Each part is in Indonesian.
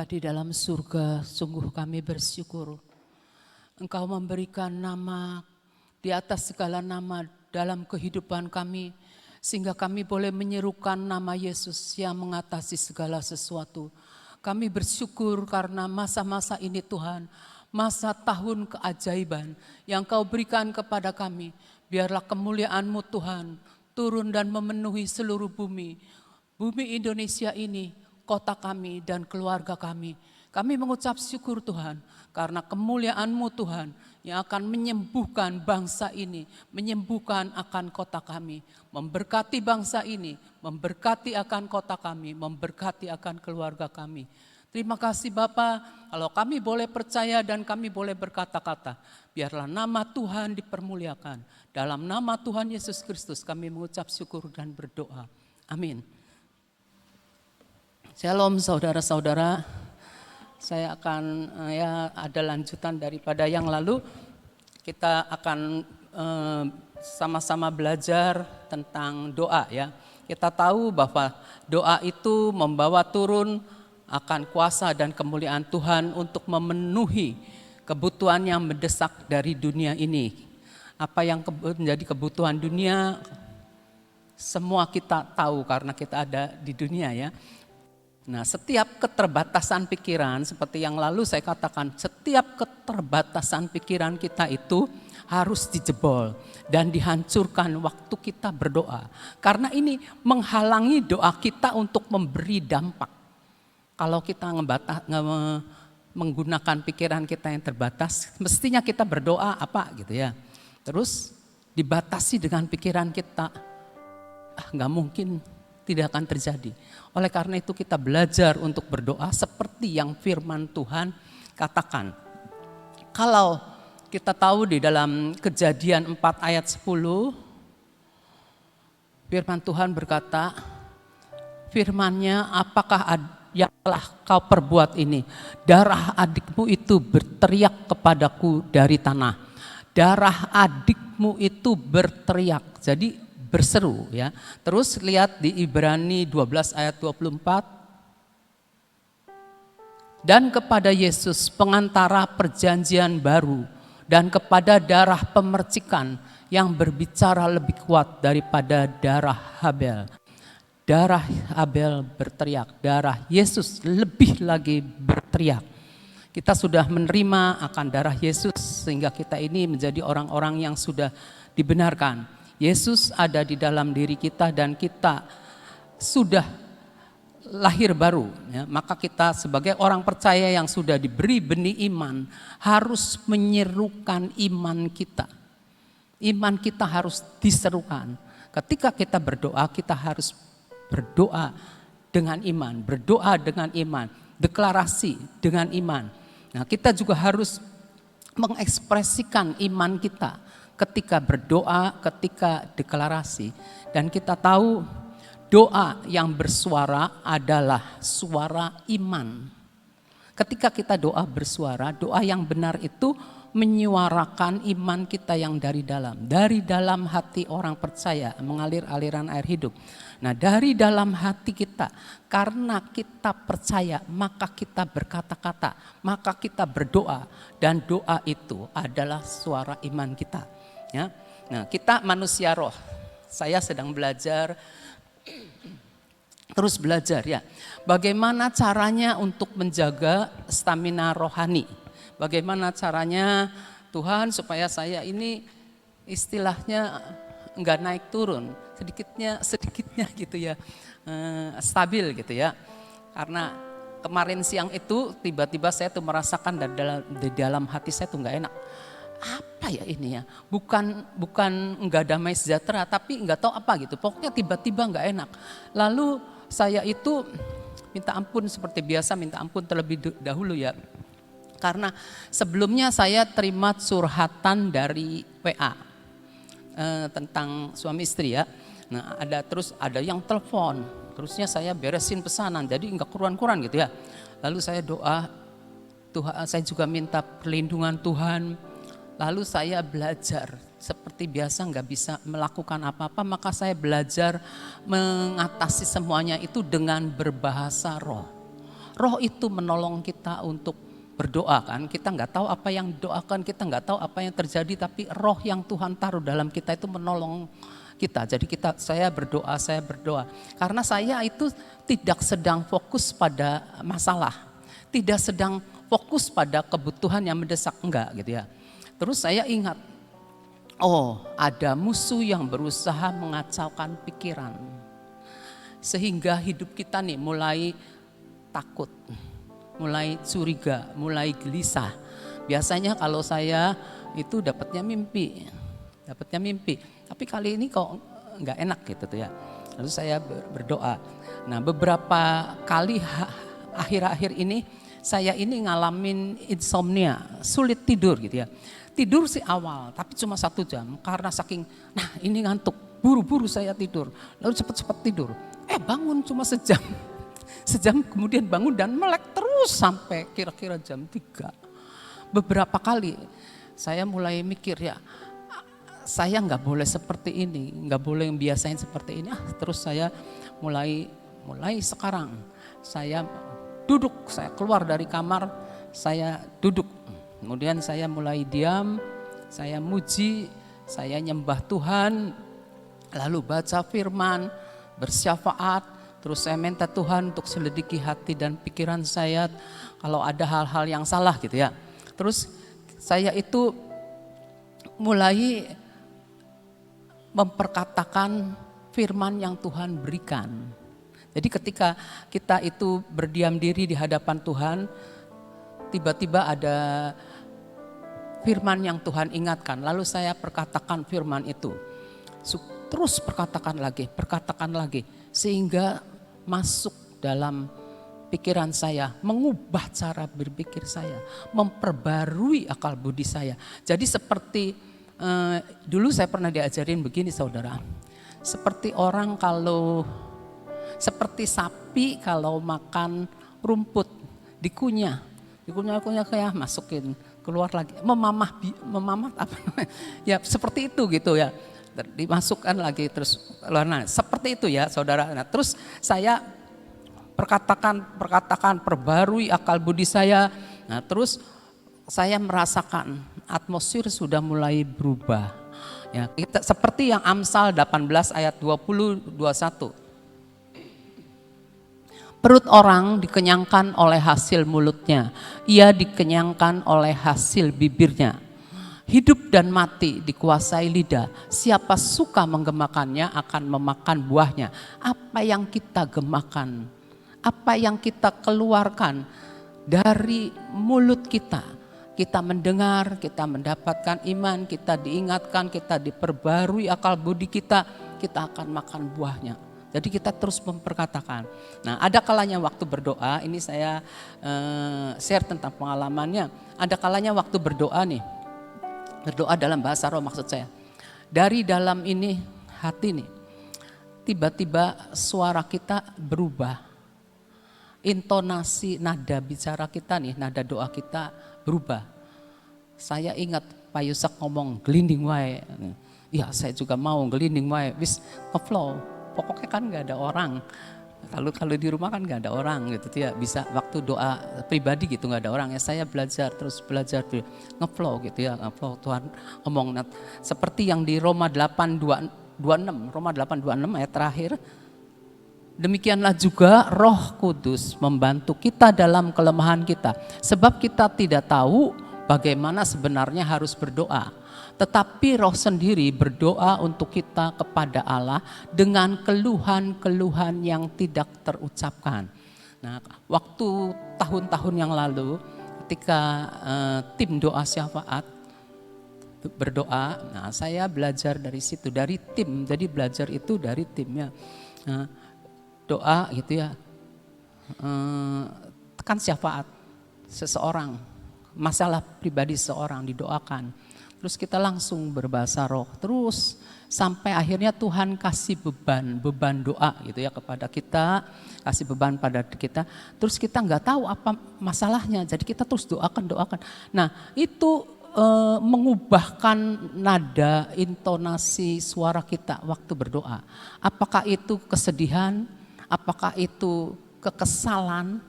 di dalam surga, sungguh kami bersyukur. Engkau memberikan nama di atas segala nama dalam kehidupan kami, sehingga kami boleh menyerukan nama Yesus yang mengatasi segala sesuatu. Kami bersyukur karena masa-masa ini Tuhan, masa tahun keajaiban yang Kau berikan kepada kami. Biarlah kemuliaan-Mu Tuhan turun dan memenuhi seluruh bumi Indonesia ini, kota kami dan keluarga kami. Kami mengucap syukur Tuhan, karena kemuliaan-Mu Tuhan yang akan menyembuhkan bangsa ini, menyembuhkan akan kota kami, memberkati bangsa ini, memberkati akan kota kami, memberkati akan keluarga kami. Terima kasih Bapa, kalau kami boleh percaya dan kami boleh berkata-kata, biarlah nama Tuhan dipermuliakan. Dalam nama Tuhan Yesus Kristus kami mengucap syukur dan berdoa. Amin. Shalom saudara-saudara, saya akan ada lanjutan daripada yang lalu. Kita akan sama-sama belajar tentang doa ya. Kita tahu bahwa doa itu membawa turun akan kuasa dan kemuliaan Tuhan untuk memenuhi kebutuhan yang mendesak dari dunia ini. Apa yang menjadi kebutuhan dunia, semua kita tahu karena kita ada di dunia ya. Nah, setiap keterbatasan pikiran, seperti yang lalu saya katakan, setiap keterbatasan pikiran kita itu harus dijebol dan dihancurkan waktu kita berdoa. Karena ini menghalangi doa kita untuk memberi dampak. Kalau kita menggunakan pikiran kita yang terbatas, mestinya kita berdoa apa gitu ya. Terus dibatasi dengan pikiran kita, nggak mungkin, tidak akan terjadi. Oleh karena itu kita belajar untuk berdoa seperti yang firman Tuhan katakan. Kalau kita tahu di dalam Kejadian 4 ayat 10, firman Tuhan berkata, firman-Nya, apakah yang telah kau perbuat ini? Darah adikmu itu berteriak kepadaku dari tanah. Darah adikmu itu berteriak. Jadi berseru ya. Terus lihat di Ibrani 12 ayat 24. Dan kepada Yesus pengantara perjanjian baru dan kepada darah pemercikan yang berbicara lebih kuat daripada darah Habel. Darah Habel berteriak, darah Yesus lebih lagi berteriak. Kita sudah menerima akan darah Yesus sehingga kita ini menjadi orang-orang yang sudah dibenarkan. Yesus ada di dalam diri kita dan kita sudah lahir baru. Ya. Maka kita sebagai orang percaya yang sudah diberi benih iman harus menyerukan iman kita. Iman kita harus diserukan. Ketika kita berdoa, kita harus berdoa dengan iman. Berdoa dengan iman, deklarasi dengan iman. Nah, kita juga harus mengekspresikan iman kita ketika berdoa, ketika deklarasi. Dan kita tahu doa yang bersuara adalah suara iman. Ketika kita doa bersuara, doa yang benar itu menyuarakan iman kita yang dari dalam. Dari dalam hati orang percaya mengalir aliran air hidup. Nah, dari dalam hati kita, karena kita percaya, maka kita berkata-kata, maka kita berdoa. Dan doa itu adalah suara iman kita. Ya. Nah, kita manusia roh. Saya sedang belajar, terus belajar ya. Bagaimana caranya untuk menjaga stamina rohani? Bagaimana caranya Tuhan supaya saya ini istilahnya enggak naik turun, sedikitnya gitu ya, stabil gitu ya. Karena kemarin siang itu tiba-tiba saya tuh merasakan di dalam hati saya tuh enggak enak. Apa ya ini ya, bukan enggak damai sejahtera, tapi enggak tahu apa gitu, pokoknya tiba-tiba enggak enak. Lalu saya itu minta ampun seperti biasa, minta ampun terlebih dahulu ya, karena sebelumnya saya terima curhatan dari WA tentang suami istri ya. Nah, ada yang telepon, terusnya saya beresin pesanan, jadi enggak kurang-kurang gitu ya. Lalu saya doa, Tuhan, saya juga minta perlindungan Tuhan. Lalu saya belajar, seperti biasa nggak bisa melakukan apa-apa, maka saya belajar mengatasi semuanya itu dengan berbahasa roh. roh itu menolong kita untuk berdoa kan. Kita nggak tahu apa yang doakan, kita nggak tahu apa yang terjadi, tapi roh yang Tuhan taruh dalam kita itu menolong kita. Jadi saya berdoa. Karena saya itu tidak sedang fokus pada masalah, tidak sedang fokus pada kebutuhan yang mendesak, enggak gitu ya. Terus saya ingat, oh ada musuh yang berusaha mengacaukan pikiran. Sehingga hidup kita nih mulai takut, mulai curiga, mulai gelisah. Biasanya kalau saya itu dapatnya mimpi. Tapi kali ini kok nggak enak gitu tuh ya. Lalu saya berdoa. Nah beberapa kali akhir-akhir ini saya ini ngalamin insomnia, sulit tidur gitu ya. Tidur sih awal, tapi cuma 1 jam karena saking, nah ini ngantuk, buru-buru saya tidur, lalu cepat-cepat tidur. Bangun cuma sejam kemudian bangun dan melek terus sampai kira-kira jam 3. Beberapa kali saya mulai mikir ya, saya nggak boleh seperti ini, nggak boleh yang biasain seperti ini. Terus saya mulai sekarang saya duduk, saya keluar dari kamar, saya duduk. Kemudian saya mulai diam, saya muji, saya nyembah Tuhan, lalu baca firman, bersyafaat, terus saya minta Tuhan untuk selidiki hati dan pikiran saya kalau ada hal-hal yang salah gitu ya. Terus saya itu mulai memperkatakan firman yang Tuhan berikan. Jadi ketika kita itu berdiam diri di hadapan Tuhan, tiba-tiba ada firman yang Tuhan ingatkan, lalu saya perkatakan firman itu. Terus perkatakan lagi, sehingga masuk dalam pikiran saya, mengubah cara berpikir saya, memperbarui akal budi saya. Jadi seperti dulu saya pernah diajarin begini saudara, seperti sapi kalau makan rumput, dikunyah kayak masukin, keluar lagi, memamah apa namanya, ya seperti itu gitu ya, dimasukkan lagi terus keluar. Nah seperti itu ya saudara. Nah terus saya perkatakan perbarui akal budi saya. Nah terus saya merasakan atmosfer sudah mulai berubah. Ya, seperti yang Amsal 18 ayat 20-21. Perut orang dikenyangkan oleh hasil mulutnya, ia dikenyangkan oleh hasil bibirnya. Hidup dan mati dikuasai lidah, siapa suka menggemakannya akan memakan buahnya. Apa yang kita gemakan, apa yang kita keluarkan dari mulut kita, kita mendengar, kita mendapatkan iman, kita diingatkan, kita diperbarui akal budi kita akan makan buahnya. Jadi kita terus memperkatakan. Nah ada kalanya waktu berdoa, ini saya share tentang pengalamannya. Ada kalanya waktu berdoa nih, berdoa dalam bahasa roh maksud saya. Dari dalam ini hati nih, tiba-tiba suara kita berubah. Intonasi nada bicara kita nih, nada doa kita berubah. Saya ingat Pak Yusak ngomong gelinding wae. Ya saya juga mau gelinding wae, wis ngeflow. Pokoknya kan nggak ada orang. Kalau di rumah kan nggak ada orang gitu ya. Bisa waktu doa pribadi gitu nggak ada orang ya. Saya belajar ngeflow gitu ya. Ngeflow Tuhan ngomong. Seperti yang di Roma 8:26 ayat terakhir. Demikianlah juga Roh Kudus membantu kita dalam kelemahan kita. Sebab kita tidak tahu bagaimana sebenarnya harus berdoa. Tetapi Roh sendiri berdoa untuk kita kepada Allah dengan keluhan-keluhan yang tidak terucapkan. Nah, waktu tahun-tahun yang lalu ketika tim doa syafaat berdoa, nah saya belajar dari situ, dari tim. Jadi belajar itu dari timnya. Nah, doa gitu ya, kan syafaat seseorang, masalah pribadi seseorang didoakan. Terus kita langsung berbahasa roh, terus sampai akhirnya Tuhan kasih beban doa gitu ya kepada kita, kasih beban pada kita. Terus kita nggak tahu apa masalahnya, jadi kita terus doakan. Nah itu mengubahkan nada, intonasi suara kita waktu berdoa. Apakah itu kesedihan, apakah itu kekesalan,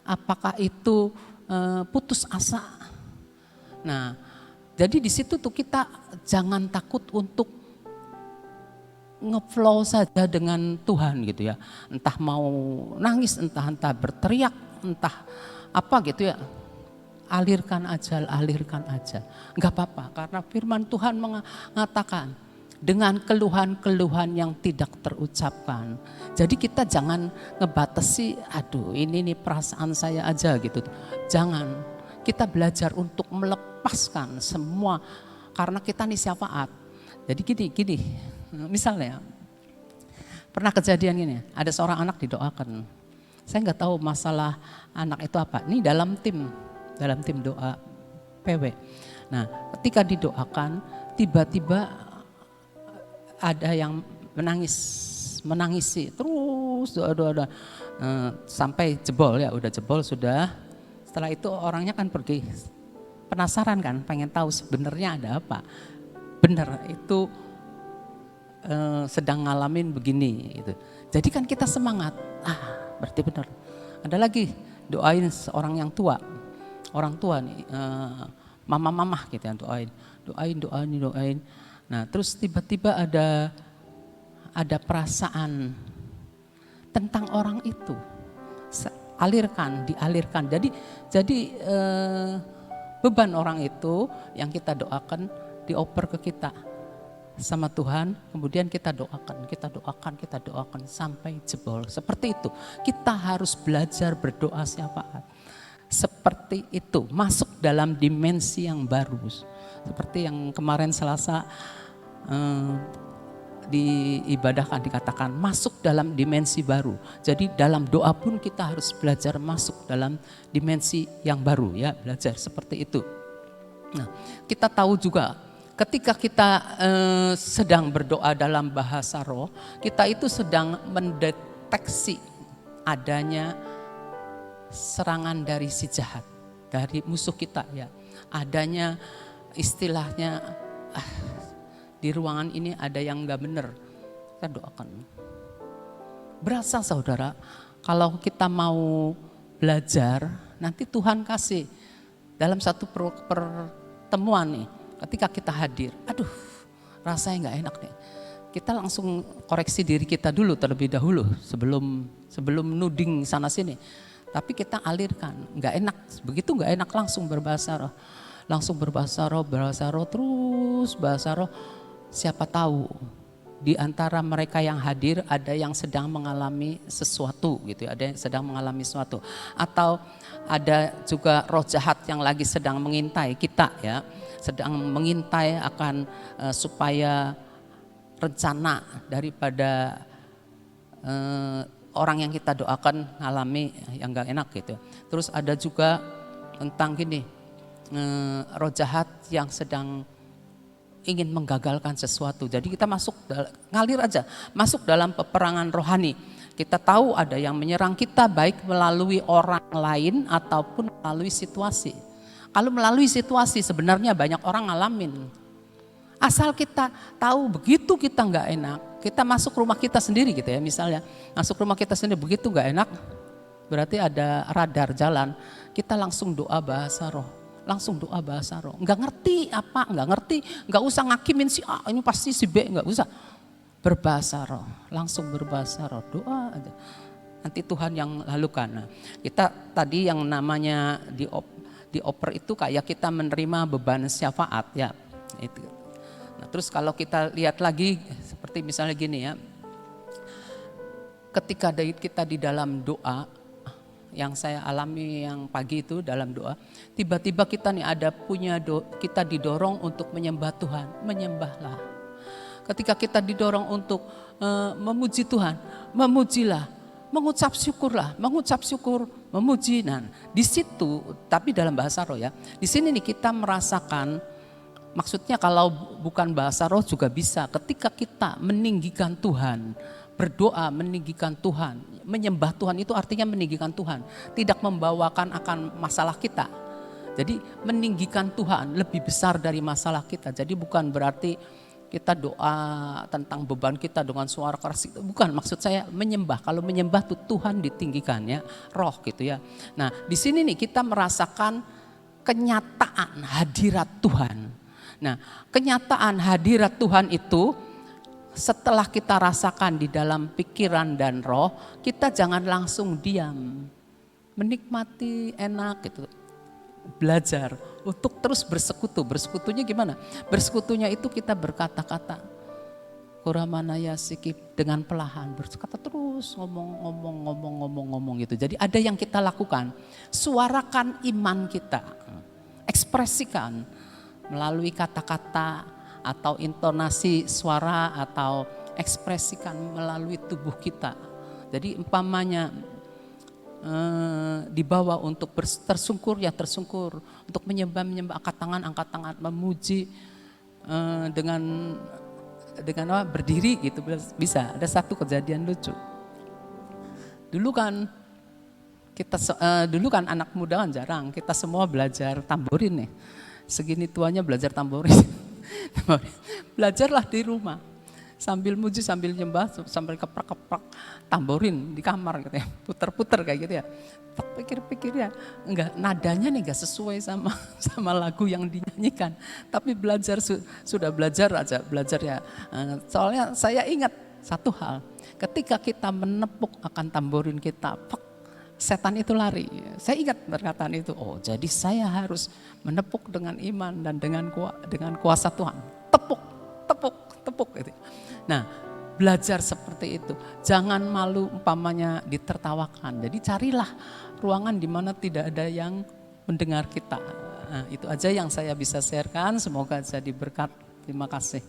Apakah itu putus asa? Nah, jadi di situ tuh kita jangan takut untuk ngeflow saja dengan Tuhan gitu ya. Entah mau nangis, entah berteriak, entah apa gitu ya. Alirkan aja. Enggak apa-apa karena firman Tuhan mengatakan dengan keluhan-keluhan yang tidak terucapkan. Jadi kita jangan ngebatasi, aduh ini nih perasaan saya aja gitu. Jangan, kita belajar untuk melepaskan semua karena kita nih syafaat. Jadi gini, misalnya pernah kejadian gini, ada seorang anak didoakan. Saya nggak tahu masalah anak itu apa. Ini dalam tim doa PW. Nah, ketika didoakan, tiba-tiba ada yang menangisi terus doa sampai jebol ya, udah jebol sudah. Setelah itu orangnya kan pergi, penasaran kan, pengen tahu sebenarnya ada apa. Benar itu sedang ngalamin begini gitu. Jadi kan kita semangat, berarti benar. Ada lagi doain seorang yang tua, orang tua nih, mama gitu ya, doain. Nah terus tiba-tiba ada perasaan tentang orang itu, dialirkan. Jadi beban orang itu yang kita doakan dioper ke kita sama Tuhan, kemudian kita doakan sampai jebol. Seperti itu, kita harus belajar berdoa syafaat. Seperti itu, masuk dalam dimensi yang baru. Seperti yang kemarin Selasa diibadahkan, dikatakan masuk dalam dimensi baru. Jadi dalam doa pun kita harus belajar masuk dalam dimensi yang baru ya, belajar seperti itu. Nah, kita tahu juga ketika kita sedang berdoa dalam bahasa roh, kita itu sedang mendeteksi adanya serangan dari si jahat, dari musuh kita ya. Adanya istilahnya di ruangan ini ada yang gak benar, kita doakan. Berasa saudara, kalau kita mau belajar, nanti Tuhan kasih dalam satu pertemuan nih, ketika kita hadir, aduh rasanya gak enak nih. Kita langsung koreksi diri kita dulu terlebih dahulu sebelum nuding sana sini. Tapi kita alirkan, gak enak, begitu gak enak langsung berbahasa roh. Langsung berbahasa roh, terus bahasa roh. Siapa tahu di antara mereka yang hadir ada yang sedang mengalami sesuatu gitu ya, ada yang sedang mengalami sesuatu. Atau ada juga roh jahat yang lagi sedang mengintai kita ya, sedang mengintai akan supaya rencana daripada orang yang kita doakan ngalami yang gak enak gitu. Terus ada juga tentang gini, roh jahat yang sedang ingin menggagalkan sesuatu. Jadi kita ngalir aja, masuk dalam peperangan rohani. Kita tahu ada yang menyerang kita baik melalui orang lain ataupun melalui situasi. Kalau melalui situasi sebenarnya banyak orang ngalamin. Asal kita tahu begitu kita nggak enak, kita masuk rumah kita sendiri gitu ya, misalnya masuk rumah kita sendiri begitu nggak enak, berarti ada radar jalan, kita langsung doa bahasa roh. Nggak ngerti apa, nggak usah ngakimin si A, ini pasti si B, nggak usah. Berbahasa roh, langsung berbahasa roh, doa aja. Nanti Tuhan yang lakukan. Nah, kita tadi yang namanya dioper itu kayak kita menerima beban syafaat ya. Itu. Nah, terus kalau kita lihat lagi seperti misalnya gini ya. Ketika kita di dalam doa, yang saya alami yang pagi itu dalam doa, tiba-tiba kita nih kita didorong untuk menyembah Tuhan, menyembahlah. Ketika kita didorong untuk memuji Tuhan, memujilah, mengucap syukur, memuji. Nah, di situ, tapi dalam bahasa roh ya, di sini nih kita merasakan, maksudnya kalau bukan bahasa roh juga bisa, ketika kita meninggikan Tuhan, berdoa meninggikan Tuhan, menyembah Tuhan itu artinya meninggikan Tuhan, tidak membawakan akan masalah kita. Jadi meninggikan Tuhan lebih besar dari masalah kita. Jadi bukan berarti kita doa tentang beban kita dengan suara keras itu. Bukan, maksud saya menyembah. Kalau menyembah tuh Tuhan ditinggikan ya, roh gitu ya. Nah di sini nih kita merasakan kenyataan hadirat Tuhan. Nah kenyataan hadirat Tuhan itu setelah kita rasakan di dalam pikiran dan roh, kita jangan langsung diam. Menikmati enak gitu. Belajar untuk terus bersekutu. Bersekutunya gimana? Bersekutunya itu kita berkata-kata. Kuramana sikip dengan pelahan. Berkata terus ngomong gitu. Jadi ada yang kita lakukan. Suarakan iman kita. Ekspresikan melalui kata-kata atau intonasi suara atau ekspresikan melalui tubuh kita. Jadi umpamanya dibawa untuk tersungkur ya tersungkur, untuk menyembah angkat tangan, memuji dengan apa, berdiri gitu bisa. Ada satu kejadian lucu. Dulu kan anak muda kan jarang, kita semua belajar tamborin nih. Segini tuanya belajar tamborin. Belajarlah di rumah. Sambil muji, sambil nyembah, sambil keprak-keprak tamborin di kamar gitu ya. Puter-puter kayak gitu ya. Pikir-pikir ya, nadanya nih enggak sesuai sama lagu yang dinyanyikan. Tapi sudah belajar ya. Soalnya saya ingat satu hal, ketika kita menepuk akan tamborin kita, setan itu lari. Saya ingat perkataan itu. Oh, jadi saya harus menepuk dengan iman dan dengan kuasa Tuhan. Tepuk gitu. Nah, belajar seperti itu. Jangan malu umpamanya ditertawakan. Jadi carilah ruangan di mana tidak ada yang mendengar kita. Nah, itu aja yang saya bisa sharekan. Semoga jadi berkat. Terima kasih.